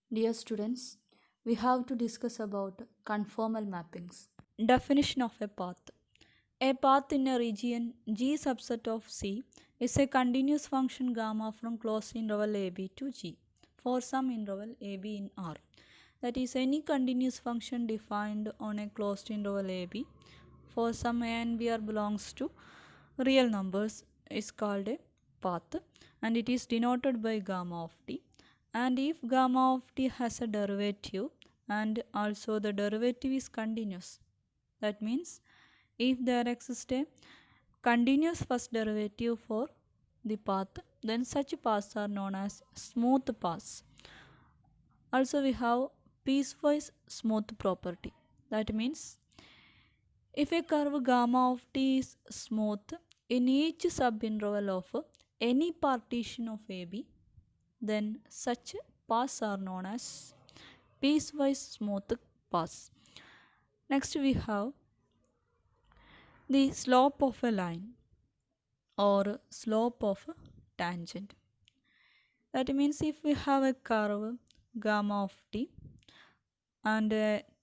Dear students, we have to discuss about conformal mappings. Definition of a path. A path in a region G subset of C is a continuous function gamma from closed interval AB to G for some interval AB in R. That is, any continuous function defined on a closed interval AB for some A and B R belongs to real numbers is called a path, and it is denoted by gamma of t. And if gamma of t has a derivative and also the derivative is continuous, that means if there exists a continuous first derivative for the path, then such paths are known as smooth paths. Also we have piecewise smooth property. That means if a curve gamma of t is smooth in each subinterval of any partition of AB, then such paths are known as piecewise smooth paths. Next we have the slope of a line or slope of a tangent. That means if we have a curve gamma of t and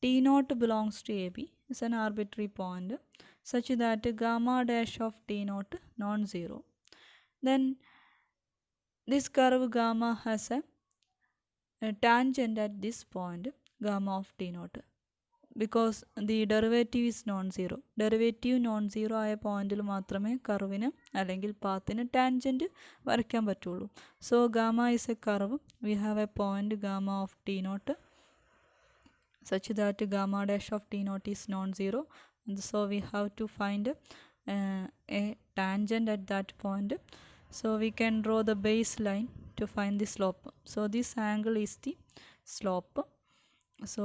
t naught belongs to AB is an arbitrary point such that gamma dash of t naught non-zero, then this curve gamma has a tangent at this point gamma of t naught because the derivative is non-zero. Derivative non zero ആയ പോയിന്റിൽ മാത്രമേ കർവിന് അല്ലെങ്കിൽ പാത്തിന് tangent വരയ്ക്കാൻ പറ്റുള്ളൂ. So gamma is a curve. We have a point gamma of t naught such that gamma dash of t naught is non-zero, and so we have to find a tangent at that point. So we can draw the baseline to find the slope. So this angle is the slope. So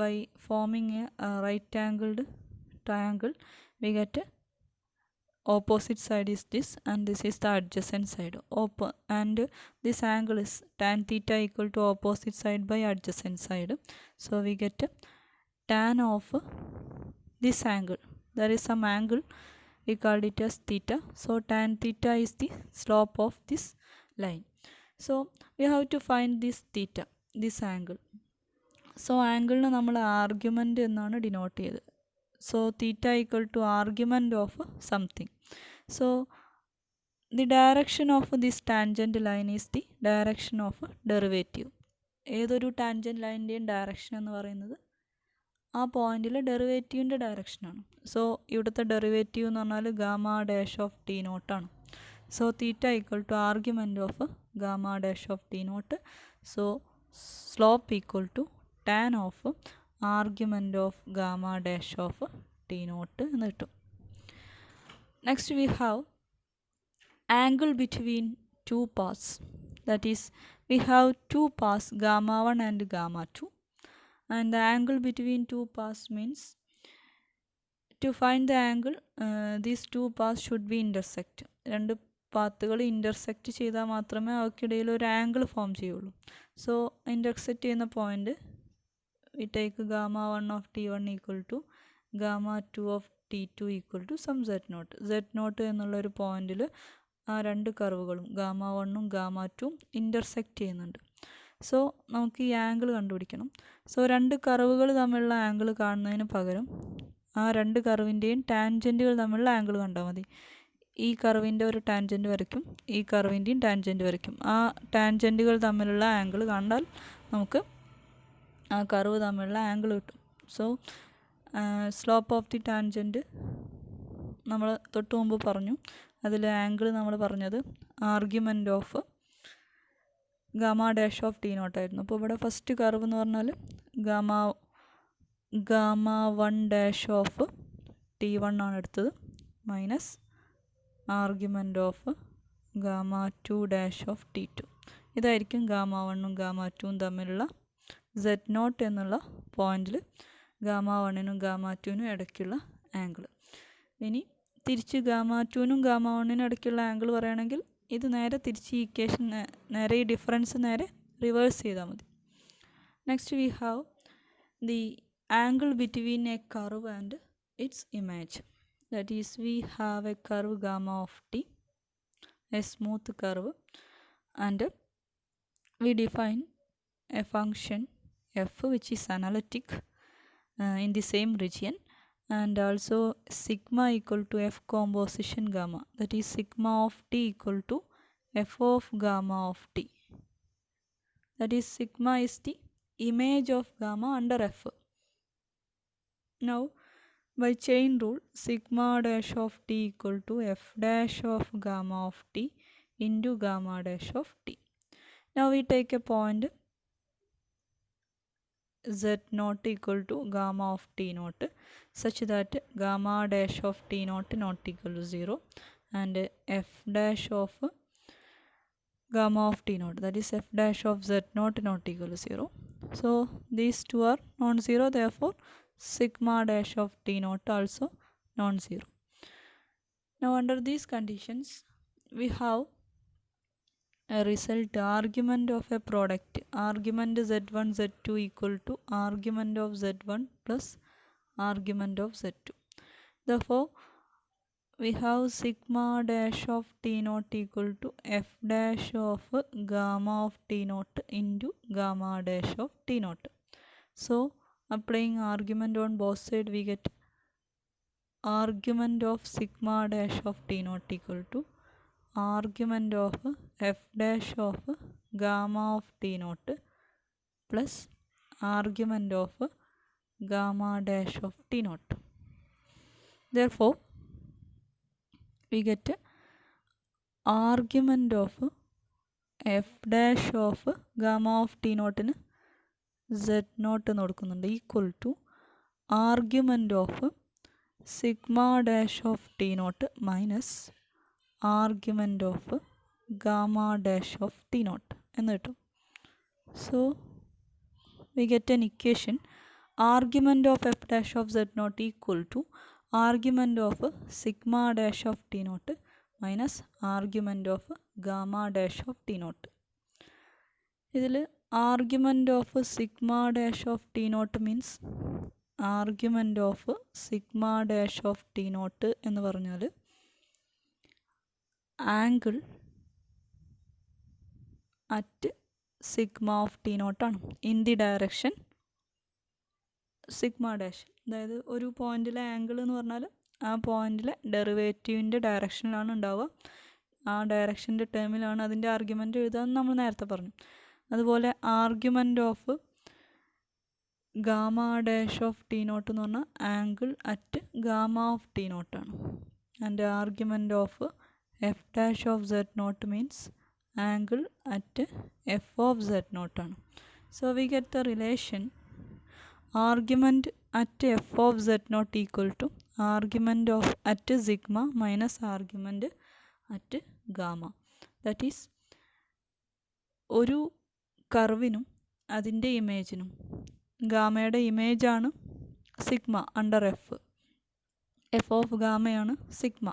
by forming a right angled triangle, we get opposite side is this and this is the adjacent side. And this angle is tan theta equal to opposite side by adjacent side. So we get tan of this angle. There is some angle, we called it as theta. So tan theta is the slope of this line. So we have to find this theta, this angle. So angle നമ്മൾ argument എന്നാണ് denote ചെയ്തത്. So theta equal to argument of something. So the direction of this tangent line is the direction of derivative. ഏതൊരു tangent ലൈൻ്റെയും direction എന്ന് പറയുന്നത് ആ പോയിന്റിലെ ഡെറിവേറ്റീവിൻ്റെ ഡയറക്ഷനാണ്. So ഇവിടുത്തെ derivative എന്ന് പറഞ്ഞാൽ ഗാമ ഡാഷ് ഓഫ് ടി നോട്ടാണ്. So theta equal to argument of gamma dash of t naught. So slope equal to tan of argument of gamma dash of t naught എന്ന് കിട്ടും. Next we have angle between two paths. That is, we have two paths gamma 1 and gamma 2, and the angle between two paths means to find the angle these two paths should be intersect. രണ്ട് പാത്തുകൾ intersect ചെയ്താൽ മാത്രമേ അവർക്കിടയിൽ ഒരു angle form ചെയ്യുള്ളൂ. So intersect ചെയ്യുന്ന point we take gamma 1 of t one equal to gamma 2 of t two equal to some z naught. Z naught എന്നുള്ളൊരു പോയിന്റിൽ ആ രണ്ട് കർവുകളും ഗാമ 1ഉം ഗാമ 2ഉം ഇൻ്റർസെക്റ്റ് ചെയ്യുന്നുണ്ട്. സോ നമുക്ക് ഈ ആംഗിൾ കണ്ടുപിടിക്കണം. സോ രണ്ട് കർവുകൾ തമ്മിലുള്ള ആംഗിൾ കാണുന്നതിന് പകരം ആ രണ്ട് കർവിൻ്റെയും ടാൻജൻറ്റുകൾ തമ്മിലുള്ള ആംഗിൾ കണ്ടാൽ മതി. ഈ കർവിൻ്റെ ഒരു ടാൻജൻറ്റ് വരയ്ക്കും, ഈ കർവിൻ്റെയും ടാൻജൻറ്റ് വരയ്ക്കും. ആ ടാൻജൻറ്റുകൾ തമ്മിലുള്ള ആംഗിൾ കണ്ടാൽ നമുക്ക് ആ കർവ് തമ്മിലുള്ള ആംഗിൾ കിട്ടും. So slope of the tangent നമ്മൾ തൊട്ട് മുമ്പ് പറഞ്ഞു. അതിൽ ആംഗിൾ നമ്മൾ പറഞ്ഞത് argument of gamma dash of t നോട്ടായിരുന്നു. അപ്പോൾ ഇവിടെ ഫസ്റ്റ് കർവ് എന്ന് പറഞ്ഞാൽ gamma 1 dash of t one ആണ് എടുത്തത് minus argument of gamma 2 dash of t two. ഇതായിരിക്കും ഗാമ 1ഉം ഗാമ 2ഉം തമ്മിലുള്ള സെറ്റ് നോട്ട് എന്നുള്ള പോയിന്റിൽ ഗാമ 1നും ഗാമ 2നും ഇടയ്ക്കുള്ള ആംഗിൾ. ഇനി തിരിച്ച് ഗാമ 2നും ഗാമ 1നും ഇടയ്ക്കുള്ള ആംഗിൾ പറയുകയാണെങ്കിൽ ഇത് നേരെ തിരിച്ച് ഈ ഇക്വേഷൻ നേരെ ഈ ഡിഫറൻസ് നേരെ റിവേഴ്സ് ചെയ്താൽ മതി. Next we have the angle between A curve and its image. That is V have a curve gamma of T, A smooth curve, and we define a function f which is analytic in the same region, and also sigma equal to f composition gamma, that is sigma of t equal to f of gamma of t, that is sigma is the image of gamma under f. Now by chain rule, sigma dash of t equal to f dash of gamma of t into gamma dash of t. Now we take a point z naught equal to gamma of t naught such that gamma dash of t naught not equal to 0 and f dash of gamma of t naught, that is f dash of z naught not equal to 0. So these two are non-zero, therefore sigma dash of t naught also non-zero. Now under these conditions we have a result argument of a product, argument z1 z2 equal to argument of z1 plus argument of z2. Therefore we have sigma dash of t naught equal to f dash of gamma of t naught into gamma dash of t naught. So applying argument on both sides, we get argument of sigma dash of t naught equal to argument of f dash of gamma of t naught plus argument of gamma dash of t naught. Therefore we get argument of f dash of gamma of t naught in z naught എന്ന് കൊടുക്കുന്നുണ്ട് equal to argument of sigma dash of t naught minus argument of gamma dash of t naught എന്ന് കിട്ടും. So we get an equation argument of f dash of z naught equal to argument of sigma dash of t naught minus argument of gamma dash of t naught. ഇതിൽ argument of sigma dash of t naught means argument of sigma dash of t naught എന്ന് പറഞ്ഞാൽ angle at sigma of t നോട്ടാണ് in the direction sigma dash. അതായത് ഒരു പോയിന്റിലെ angle എന്ന് പറഞ്ഞാൽ ആ പോയിന്റിലെ ഡെറിവേറ്റീവിൻ്റെ ഡയറക്ഷനിലാണ് ഉണ്ടാവുക, ആ ഡയറക്ഷൻ്റെ ടേമിലാണ് അതിൻ്റെ ആർഗ്യുമെൻ്റ് എഴുതാമെന്ന് നമ്മൾ നേരത്തെ പറഞ്ഞു. അതുപോലെ argument of gamma dash of t naught എന്ന് പറഞ്ഞാൽ angle at gamma of t നോട്ടാണ്. And argument of f dash of z naught means angle at f of z നോട്ടാണ്. So we get the relation argument at f of z naught equal to argument of at sigma minus argument at gamma. That is ഒരു കർവിനും അതിൻ്റെ ഇമേജിനും, ഗാമയുടെ ഇമേജാണ് sigma under f, f of ഗാമയാണ് sigma.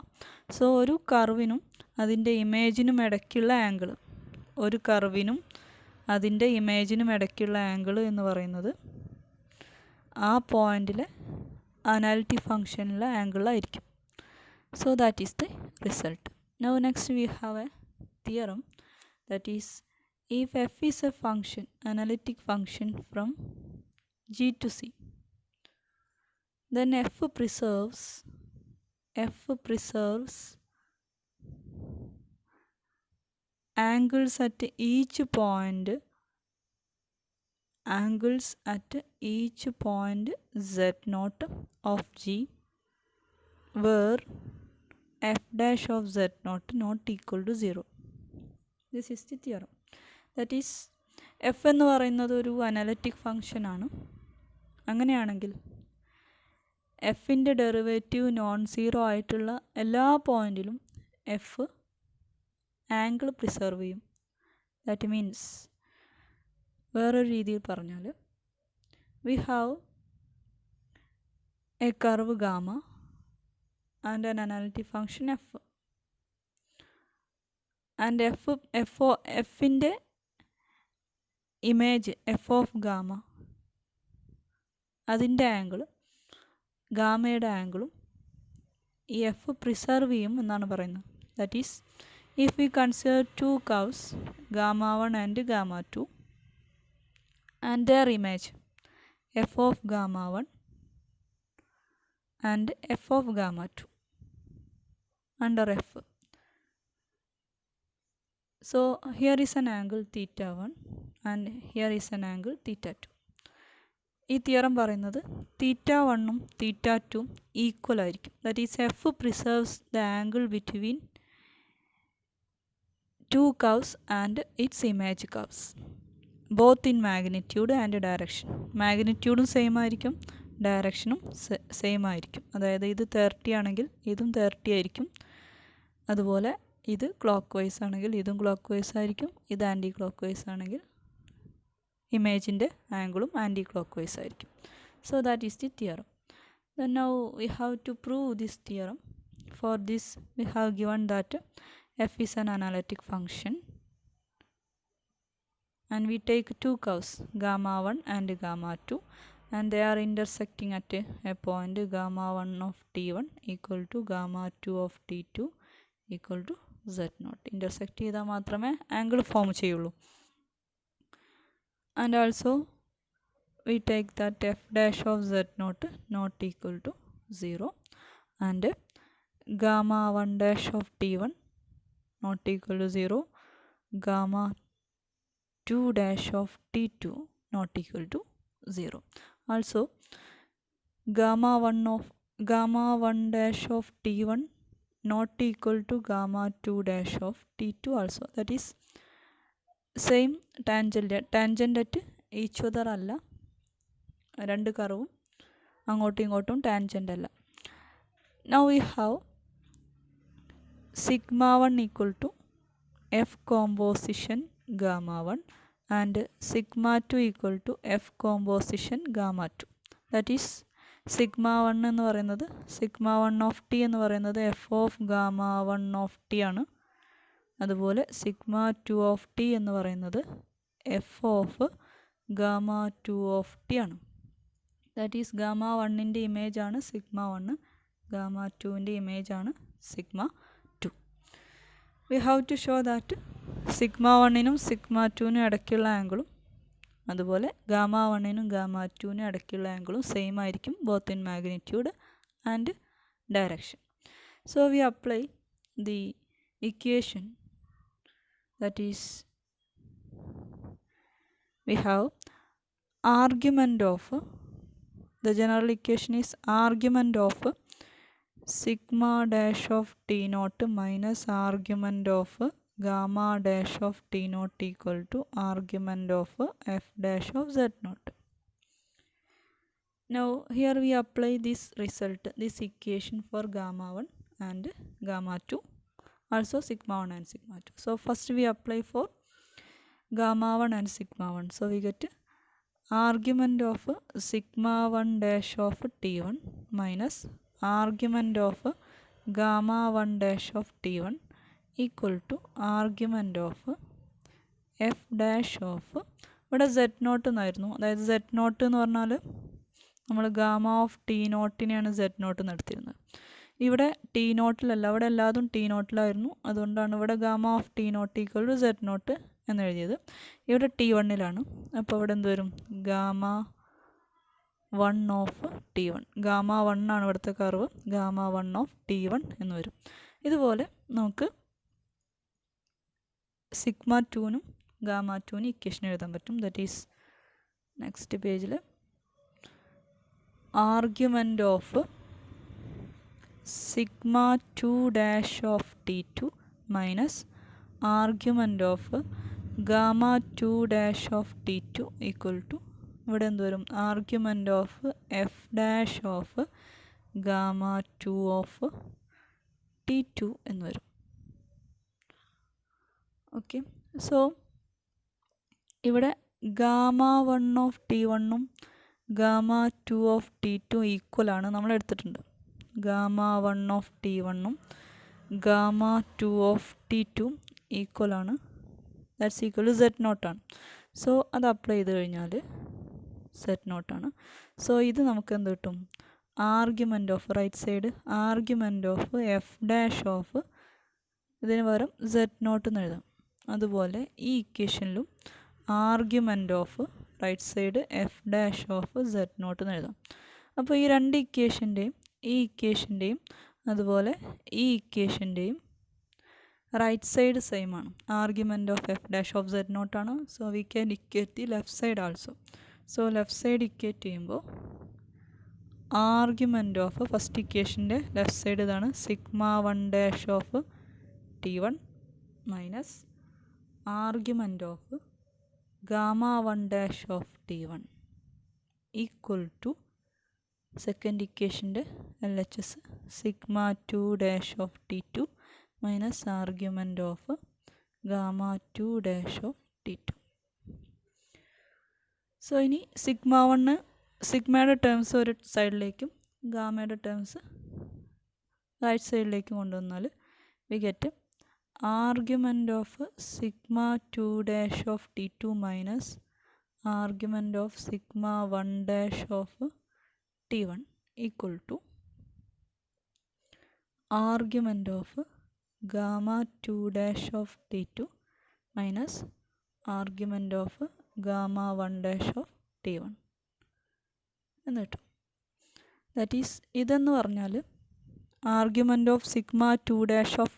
So ഒരു കർവിനും അതിൻ്റെ ഇമേജിനും ഇടയ്ക്കുള്ള ആംഗിൾ, ഒരു കർവിനും അതിൻ്റെ ഇമേജിനും ഇടയ്ക്കുള്ള ആംഗിൾ എന്ന് പറയുന്നത് ആ പോയിന്റിലെ അനാലിറ്റിക് ഫംഗ്ഷനിലെ ആംഗിളായിരിക്കും. So that is the result. Now next we have a theorem that is if f is a function, analytic function from G to C, then f preserves angles at each point, z naught of G where f dash of z naught not equal to 0. This is the theorem. That is f എന്ന് പറയുന്നത് ഒരു analytic ഫംഗ്ഷനാണ്. അങ്ങനെയാണെങ്കിൽ എഫിൻ്റെ derivative non zero ആയിട്ടുള്ള എല്ലാ പോയിൻറ്റിലും f angle preserve ചെയ്യും. ദാറ്റ് മീൻസ് വേറൊരു രീതിയിൽ പറഞ്ഞാൽ we have a curve gamma and an analytic function f, and എഫിൻ്റെ ഇമേജ് എഫ് ഓഫ് ഗാമ, അതിൻ്റെ ആംഗിൾ ഗാമയുടെ ആംഗിളും ഈ എഫ് പ്രിസർവ് ചെയ്യും എന്നാണ് പറയുന്നത്. That is if we consider two curves gamma 1 and gamma 2, and their image f of gamma 1 and f of gamma 2 under f. So here is an angle theta 1 and here is an angle theta 2. ഈ theorem പറയുന്നത് theta 1ഉം theta 2ഉം equal ആയിരിക്കും. That is f preserves the angle between two curves and its image curves both in magnitude and direction. മാഗ്നിറ്റ്യൂഡും same ആയിരിക്കും, ഡയറക്ഷനും same ആയിരിക്കും. അതായത് ഇത് 30 ആണെങ്കിൽ ഇതും 30 ആയിരിക്കും. അതുപോലെ ഇത് ക്ലോക്ക് വൈസ് ആണെങ്കിൽ ഇതും ക്ലോക്ക് വൈസ് ആയിരിക്കും. ഇത് ആൻറ്റി ക്ലോക്ക് വൈസ് ആണെങ്കിൽ ഇമേജിൻ്റെ ആംഗിളും ആൻറ്റി ക്ലോക്ക് വൈസ് ആയിരിക്കും. So that is the theorem. Then now we have to prove this theorem. For this we have given that f is an analytic function and we take two curves gamma 1 and gamma 2 and they are intersecting at a point gamma 1 of t1 equal to gamma 2 of t2 equal to z0. Intersect ചെയ്താൽ മാത്രമേ angle form ചെയ്യുള്ളൂ. And also we take that f dash of z0 not equal to 0 and gamma 1 dash of t1 not equal to 0, gamma 2 dash of t2 not equal to 0. Also gamma 1 dash of t1 not equal to gamma 2 dash of t2 also. That is same tangent at each other അല്ല, രണ്ട് കർവും അങ്ങോട്ടും ഇങ്ങോട്ടും tangent അല്ല. Now we have sigma 1 equal to f composition gamma 1 and sigma 2 equal to f composition gamma 2. That is sigma 1 എന്ന് പറയുന്നത് sigma 1 of t എന്ന് പറയുന്നത് f of gamma 1 of t ആണ്. അതുപോലെ sigma 2 of t എന്ന് പറയുന്നത് f of gamma 2 of t ആണ്. That is gamma 1ൻ്റെ image ആണ് sigma 1, gamma 2ൻ്റെ ഇമേജ് ആണ് sigma 2. We have to show that sigma 1നും sigma 2നും ഇടയ്ക്കുള്ള ആംഗിളും അതുപോലെ gamma 1നും gamma 2നും ഇടയ്ക്കുള്ള ആംഗിളും സെയിം ആയിരിക്കും both in magnitude and direction. So we apply the equation, that is we have argument of, the general equation is argument of sigma dash of t naught minus argument of gamma dash of t naught equal to argument of f dash of z naught. Now here we apply this result, this equation for gamma 1 and gamma 2, also sigma 1 and sigma 2. So first we apply for gamma 1 and sigma 1. So we get argument of sigma 1 dash of t1 minus argument of gamma 1 dash of t1 equal to argument of f dash of, ഇവിടെ z0 എന്നായിരുന്നു. അതായത് z0 എന്ന് പറഞ്ഞാൽ നമ്മൾ gamma of T നോട്ടിനെയാണ് z0 എന്ന് എടുത്തിരുന്നത്. ഇവിടെ T നോട്ടിലല്ല, അവിടെ എല്ലാതും ടി നോട്ടിലായിരുന്നു. അതുകൊണ്ടാണ് ഇവിടെ gamma of t naught equal to z0 എന്ന് എഴുതിയത്. ഇവിടെ t1ലാണ്. അപ്പോൾ ഇവിടെ എന്ത് വരും? Gamma 1 of t1. ഗാമ 1 ആണ് ഇവിടുത്തെ കർവ്. ഗാമ 1 ഓഫ് t1 എന്ന് വരും. ഇതുപോലെ നമുക്ക് സിഗ്മ 2നും ഗാമ 2നും ഇക്വേഷൻ എഴുതാൻ പറ്റും. ദറ്റ് ഈസ് നെക്സ്റ്റ് പേജിൽ argument of sigma 2 dash of t2 minus argument of gamma 2 dash of t2 equal to, ഇവിടെ എന്ത് വരും? Argument of f dash of gamma 2 of t2 എന്ന് വരും. ഓക്കെ, സോ ഇവിടെ ഗാമ 1 ഓഫ് t1ഉം ഗാമ 2 ഓഫ് t2 ഈക്വൽ ആണ് നമ്മൾ എടുത്തിട്ടുണ്ട്. ഗാമ 1 ഓഫ് t1ഉം ഗാമ 2 ഓഫ് t2 ഈക്വൽ ആണ്. ദാറ്റ്സ് ഈക്വൽ ടു z0 ആണ്. സോ അത് അപ്ലൈ ചെയ്ത് കഴിഞ്ഞാൽ z0 ആണ്. സോ ഇത് നമുക്ക് എന്ത് കിട്ടും? Argument of right side argument of f dash of, ഇതിന് പകരം z0 എന്ന് എഴുതാം. അതുപോലെ ഈ ഇക്വേഷനിലും argument of right side f dash of z naught എന്ന് എഴുതാം. അപ്പോൾ ഈ രണ്ട് ഇക്വേഷൻ്റെയും ഈ ഇക്വേഷൻ്റെയും അതുപോലെ ഈ ഇക്വേഷൻ്റെയും റൈറ്റ് സൈഡ് സെയിം ആണ്. Argument of f dash of z naught ആണ്. So we can equate the left side also. So left side equate ചെയ്യുമ്പോൾ ആർഗ്യുമെൻറ്റ് ഓഫ് ഫസ്റ്റ് ഇക്വേഷൻ്റെ ലെഫ്റ്റ് സൈഡ് ഇതാണ് sigma 1 dash of T1 minus argument of gamma 1 dash of T1 equal to second ഇക്വേഷൻ്റെ LHS sigma 2 dash of T2 minus argument of gamma 2 dash of T2. So ഇനി സിഗ്മയുടെ terms ഒരു സൈഡിലേക്കും ഗാമയുടെ terms right സൈഡിലേക്കും കൊണ്ടുവന്നാൽ we get argument of sigma 2 dash of T2 minus argument of sigma 1 dash of T1 equal to argument of gamma 2 dash of T2 minus argument of gamma 1 dash of T1 എന്ന് കിട്ടും. That is ഇതെന്ന് പറഞ്ഞാൽ argument of sigma 2 dash of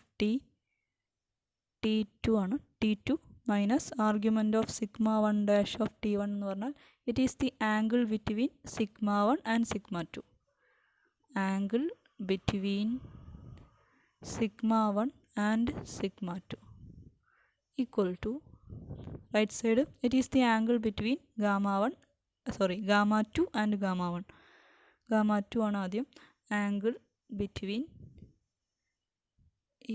T2 ആണ്. T2 minus argument of sigma 1 dash of T1 എന്ന് പറഞ്ഞാൽ it is the angle between sigma 1 and sigma 2. Angle between sigma 1 and sigma 2 equal to right side it is the angle between gamma 2 and gamma 1. Gamma 2 ആണ് ആദ്യം. Angle between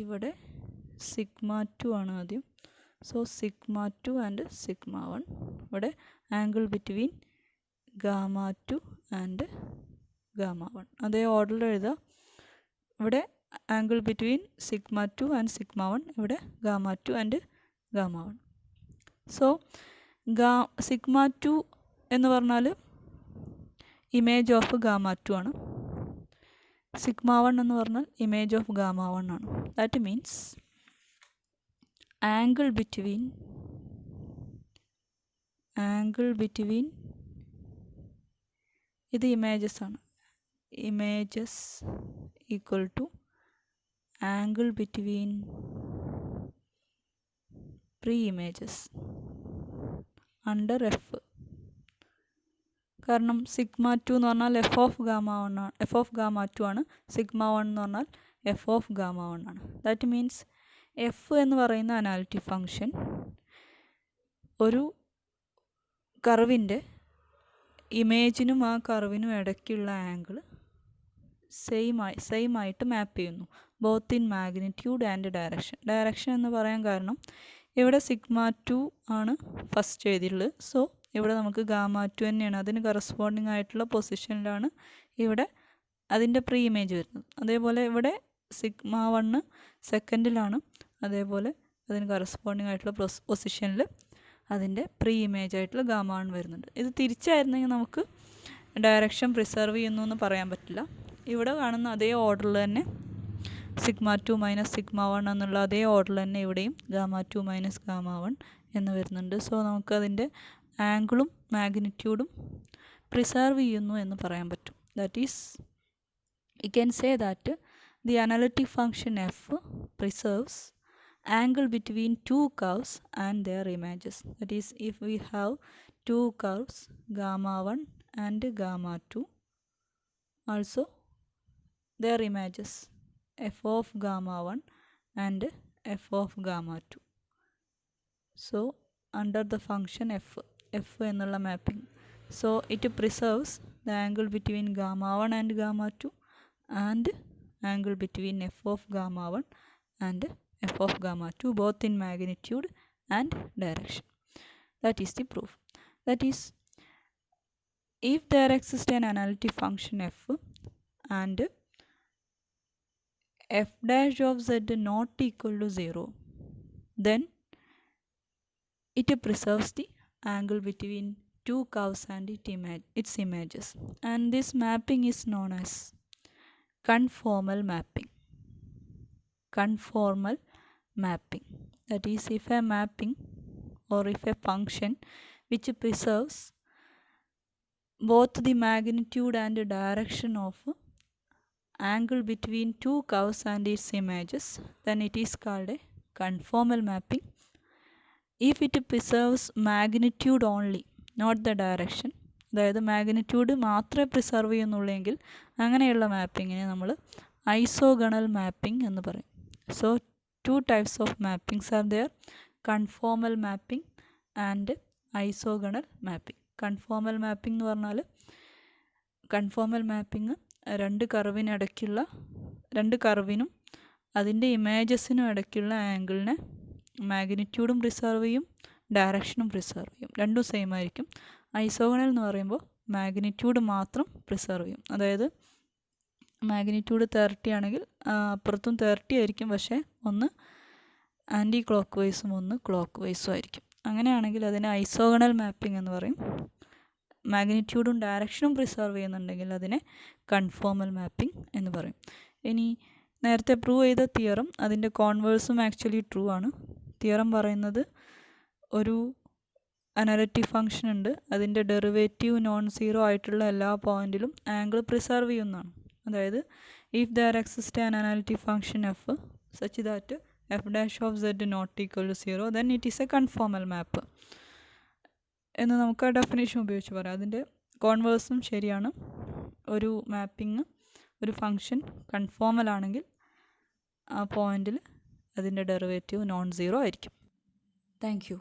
ഇവിടെ sigma 2 ആണ് ആദ്യം. So sigma 2 and sigma 1. ഇവിടെ angle between gamma 2 and gamma 1. അതേ ഓർഡറിൽ എഴുതുക. ഇവിടെ angle between sigma 2 and sigma 1. ഇവിടെ gamma 2 and gamma 1. So sigma 2 എന്ന് പറഞ്ഞാൽ ഇമേജ് ഓഫ് ഗാമ 2 ആണ്. സിഗ്മ 1 എന്ന് പറഞ്ഞാൽ ഇമേജ് ഓഫ് ഗാമ 1 ആണ്. ദാറ്റ് മീൻസ് ആംഗിൾ ബിറ്റ്വീൻ ഇത് ഇമേജസ് ആണ്. Images equal to angle between pre images under f. കാരണം സിഗ്മ 2 എന്ന് പറഞ്ഞാൽ എഫ് ഓഫ് ഗാമ 2 ആണ്. സിഗ്മ 1 എന്ന് പറഞ്ഞാൽ എഫ് ഓഫ് ഗാമ 1 ആണ്. ദാറ്റ് മീൻസ് എഫ് എന്ന് പറയുന്ന അനാലിറ്റിക് ഫംഗ്ഷൻ ഒരു കർവിൻ്റെ ഇമേജിനും ആ കർവിനും ഇടയ്ക്കുള്ള ആംഗിൾ സെയിം ആയിട്ട് മാപ്പ് ചെയ്യുന്നു, both in magnitude and direction എന്ന് പറയാൻ കാരണം ഇവിടെ സിഗ്മ 2 ആണ് ഫസ്റ്റ് എഴുതിയുള്ളത്. സോ ഇവിടെ നമുക്ക് ഗാമ 2 തന്നെയാണ്, അതിന് കറസ്പോണ്ടിങ് ആയിട്ടുള്ള പൊസിഷനിലാണ് ഇവിടെ അതിൻ്റെ പ്രീ ഇമേജ് വരുന്നത്. അതേപോലെ ഇവിടെ സിഗ്മ 1 സെക്കൻഡിലാണ്, അതേപോലെ അതിന് കറസ്പോണ്ടിങ് ആയിട്ടുള്ള പൊസിഷനിൽ അതിൻ്റെ പ്രീ ഇമേജ് ആയിട്ടുള്ള ഗാമ 1 വരുന്നുണ്ട്. ഇത് തിരിച്ചായിരുന്നെങ്കിൽ നമുക്ക് ഡയറക്ഷൻ പ്രിസർവ് ചെയ്യുന്നു എന്ന് പറയാൻ പറ്റില്ല. ഇവിടെ കാണുന്ന അതേ ഓർഡറിൽ തന്നെ സിഗ്മ 2 മൈനസ് സിഗ്മ 1 എന്നുള്ള അതേ ഓർഡറിൽ തന്നെ ഇവിടെയും ഗാമ 2 മൈനസ് ഗാമ 1 എന്ന് വരുന്നുണ്ട്. സോ നമുക്കതിൻ്റെ ആംഗിളും മാഗ്നിറ്റ്യൂഡും പ്രിസർവ് ചെയ്യുന്നു എന്ന് പറയാൻ പറ്റും. That is we can say that the analytic function f preserves angle between two curves and their images. That is, if we have two curves gamma 1 and gamma 2, also their images f of gamma 1 and f of gamma 2. So under the function f ennulla mapping, so it preserves the angle between gamma 1 and gamma 2 and angle between f of gamma 1 and f of gamma 2, both in magnitude and direction. That is the proof. That is, if there exists an analytic function f and f dash of z not equal to 0, then it preserves the angle between two curves and its images, and this mapping is known as conformal mapping. That is, if a mapping or if a function which preserves both the magnitude and direction of angle between two curves and its images, then it is called a conformal mapping. If it preserves magnitude only, not the direction, അതായത് magnitude മാത്രമേ preserve ചെയ്യുന്നുള്ളെങ്കിൽ അങ്ങനെയുള്ള മാപ്പിങ്ങിനെ നമ്മൾ ഐസോഗണൽ mapping എന്ന് പറയും. So 2 types of mappings are there: conformal mapping and isogonal mapping. conformal mapping എന്ന് പറഞ്ഞാൽ conformal mapping രണ്ട് കർവിനും അതിൻ്റെ ഇമേജസിനും ഇടയ്ക്കുള്ള ആംഗിളിനെ മാഗ്നിറ്റ്യൂഡും പ്രിസർവ് ചെയ്യും, ഡയറക്ഷനും പ്രിസർവ് ചെയ്യും, രണ്ടും സെയിം ആയിരിക്കും. ഐസോഗണൽ എന്ന് പറയുമ്പോൾ മാഗ്നിറ്റ്യൂഡ് മാത്രം പ്രിസർവ് ചെയ്യും. അതായത് മാഗ്നിറ്റ്യൂഡ് 30 ആണെങ്കിൽ അപ്പുറത്തും 30 ആയിരിക്കും, പക്ഷേ ഒന്ന് ആൻറ്റി ക്ലോക്ക് വൈസും ഒന്ന് ക്ലോക്ക് വൈസും ആയിരിക്കും. അങ്ങനെയാണെങ്കിൽ അതിനെ ഐസോഗണൽ മാപ്പിംഗ് എന്ന് പറയും. മാഗ്നിറ്റ്യൂഡും ഡയറക്ഷനും പ്രിസർവ് ചെയ്യുന്നുണ്ടെങ്കിൽ അതിനെ കൺഫോമൽ മാപ്പിംഗ് എന്ന് പറയും. ഇനി നേരത്തെ പ്രൂവ് ചെയ്ത തിയറം, അതിൻ്റെ കോൺവേഴ്സും ആക്ച്വലി ട്രൂ ആണ്. തിയറം പറയുന്നത് ഒരു അനലിറ്റിക് ഫംഗ്ഷൻ ഉണ്ട്, അതിൻ്റെ ഡെറിവേറ്റീവ് നോൺ സീറോ ആയിട്ടുള്ള എല്ലാ പോയിന്റിലും ആംഗിൾ പ്രിസർവ് ചെയ്യുന്നതാണ്. അതായത് if there exist an analytic function f such that f dash of z naught equal to 0, then it is a conformal map എന്ന് നമുക്ക് ആ ഡെഫിനേഷൻ ഉപയോഗിച്ച് പറയാം. അതിൻ്റെ കോൺവേഴ്സും ശരിയാണ്. ഒരു മാപ്പിംഗ്, ഒരു ഫംഗ്ഷൻ കൺഫോമൽ ആണെങ്കിൽ ആ പോയിന്റിൽ അതിൻ്റെ ഡെറിവേറ്റീവ് നോൺ സീറോ ആയിരിക്കും. Thank you.